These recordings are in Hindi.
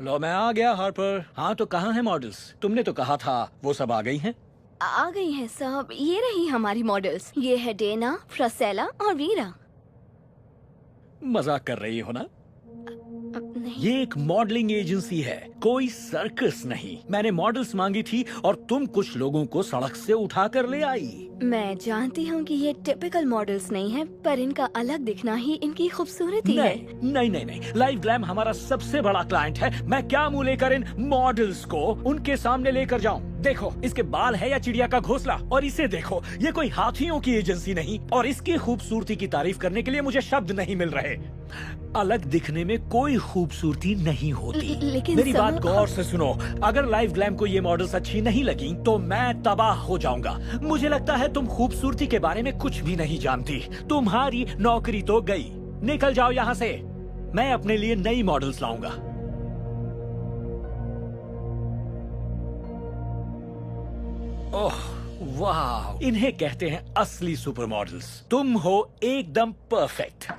लो मैं आ गया हार्पर। हाँ तो कहाँ है मॉडल्स? तुमने तो कहा था वो सब आ गई हैं। आ गई हैं सब। ये रही हमारी मॉडल्स। ये है डेना, फ्रसेला और वीरा। मजाक कर रही हो ना? नहीं। ये एक मॉडलिंग एजेंसी है, कोई सर्कस नहीं। मैंने मॉडल्स मांगी थी और तुम कुछ लोगों को सड़क से उठा कर ले आई। मैं जानती हूँ कि ये टिपिकल मॉडल्स नहीं है, पर इनका अलग दिखना ही इनकी खूबसूरती है। नहीं, लाइव ग्लैम हमारा सबसे बड़ा क्लाइंट है। मैं क्या मुंह लेकर इन मॉडल्स को उनके सामने लेकर जाऊं? देखो, इसके बाल है या चिड़िया का घोंसला, और इसे देखो, ये कोई हाथियों की एजेंसी नहीं। और इसकी खूबसूरती की तारीफ करने के लिए मुझे शब्द नहीं मिल रहे। अलग दिखने में कोई खूबसूरती नहीं होती। लेकिन मेरी बात गौर से सुनो। अगर लाइव ग्लैम को ये मॉडल्स अच्छी नहीं लगी तो मैं तबाह हो जाऊंगा। मुझे लगता है तुम खूबसूरती के बारे में कुछ भी नहीं जानती। तुम्हारी नौकरी तो गई। निकल जाओ यहाँ से। मैं अपने लिए नई मॉडल्स लाऊंगा। ओह वाह, इन्हें कहते हैं असली सुपर मॉडल्स। तुम हो एकदम परफेक्ट।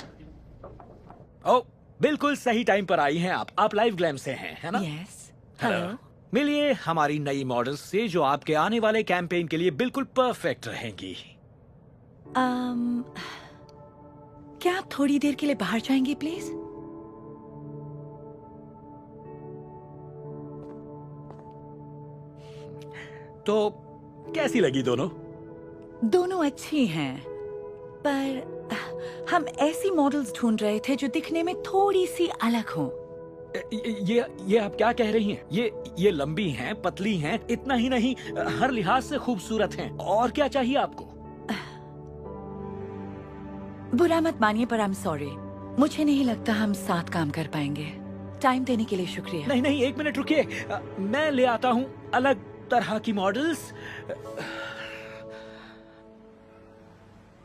ओह, बिल्कुल सही टाइम पर आई हैं आप लाइव ग्लैम से हैं, है ना? यस। हेलो। मिलिए हमारी नई मॉडल्स से जो आपके आने वाले कैंपेन के लिए बिल्कुल परफेक्ट रहेंगी। क्या आप थोड़ी देर के लिए बाहर जाएंगे प्लीज? तो कैसी लगी दोनों? दोनों अच्छी हैं, पर हम ऐसी मॉडल्स ढूंढ रहे थे जो दिखने में थोड़ी सी अलग हों। ये आप क्या कह रही हैं? ये लंबी हैं, पतली हैं, इतना ही नहीं हर लिहाज से खूबसूरत हैं। और क्या चाहिए आपको? बुरा मत मानिए, पर आई एम सॉरी, मुझे नहीं लगता हम साथ काम कर पाएंगे। टाइम देने के लिए शुक्रिया। नहीं, एक मिनट रुकिए। मैं ले आता हूँ अलग तरह की मॉडल्स।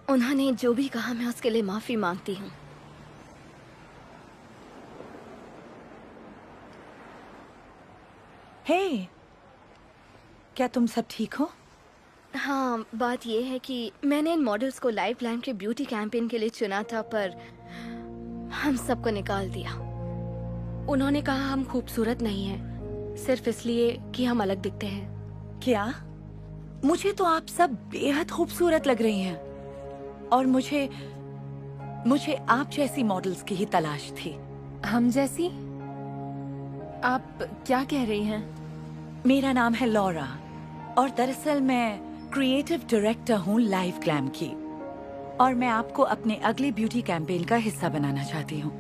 उन्होंने जो भी कहा मैं उसके लिए माफी मांगती हूँ। हे, क्या तुम सब ठीक हो? हाँ, बात ये है कि मैंने इन मॉडल्स को लाइव ग्लैम के ब्यूटी कैंपेन के लिए चुना था, पर हम सबको निकाल दिया। उन्होंने कहा हम खूबसूरत नहीं हैं, सिर्फ इसलिए कि हम अलग दिखते हैं। क्या? मुझे तो आप सब बेहद खूबसूरत लग रही हैं, और मुझे आप जैसी मॉडल्स की ही तलाश थी। हम जैसी? आप क्या कह रही हैं? मेरा नाम है लॉरा, और दरअसल मैं क्रिएटिव डायरेक्टर हूँ लाइव ग्लैम की, और मैं आपको अपने अगले ब्यूटी कैंपेन का हिस्सा बनाना चाहती हूँ।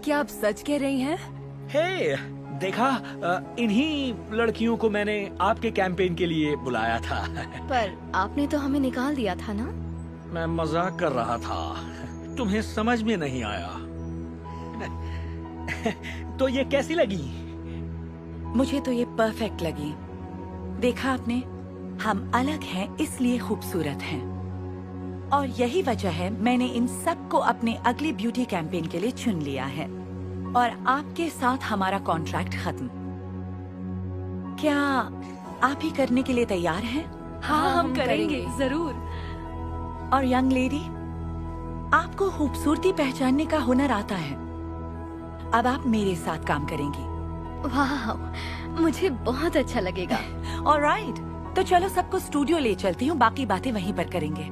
क्या आप सच कह रही हैं? हे, देखा, इन्हीं लड़कियों को मैंने आपके कैंपेन के लिए बुलाया था। पर आपने तो हमें निकाल दिया था ना? मैं मजाक कर रहा था, तुम्हें समझ में नहीं आया। तो ये कैसी लगी? मुझे तो ये परफेक्ट लगी। देखा आपने, हम अलग हैं इसलिए खूबसूरत हैं, और यही वजह है मैंने इन सबको अपने अगले ब्यूटी कैंपेन के लिए चुन लिया है, और आपके साथ हमारा कॉन्ट्रैक्ट खत्म। क्या आप ही करने के लिए तैयार हैं? हाँ, हम करेंगे जरूर। और यंग लेडी, आपको खूबसूरती पहचानने का हुनर आता है। अब आप मेरे साथ काम करेंगी। वाह, मुझे बहुत अच्छा लगेगा। ऑलराइट, तो चलो सबको स्टूडियो ले चलती हूँ, बाकी बातें वहीं पर करेंगे।